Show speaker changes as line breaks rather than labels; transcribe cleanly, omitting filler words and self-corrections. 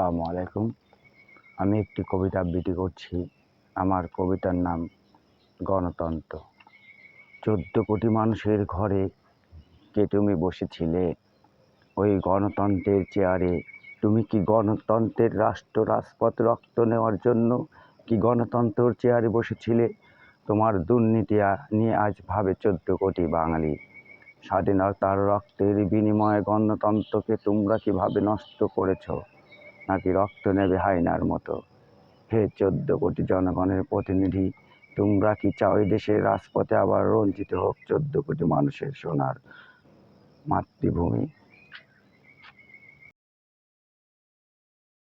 আসসালামু আলাইকুম। আমি একটি কবিতা আবৃত্তি করছি। আমার কবিতার নাম গণতন্ত্র। ১৪ কোটি মানুষের ঘরে কে তুমি বসেছিলে ওই গণতন্ত্রের চেয়ারে? তুমি কি গণতন্ত্রের রাজপথ রক্ত নেওয়ার জন্য কি গণতন্ত্রের চেয়ারে বসেছিলে? তোমার দুর্নীতি নিয়ে আজ ভাবে ১৪ কোটি বাঙালি। স্বাধীনতার রক্তের বিনিময়ে গণতন্ত্রকে তোমরা কিভাবে নষ্ট করেছ, নাকি রক্ত নেবে হায়নার মতো? হে ১৪ কোটি জনগণের প্রতিনিধি, তোমরা কি চাও এই দেশের রাজপথে আবার রঞ্জিত হোক ১৪ কোটি মানুষের সোনার মাতৃভূমি?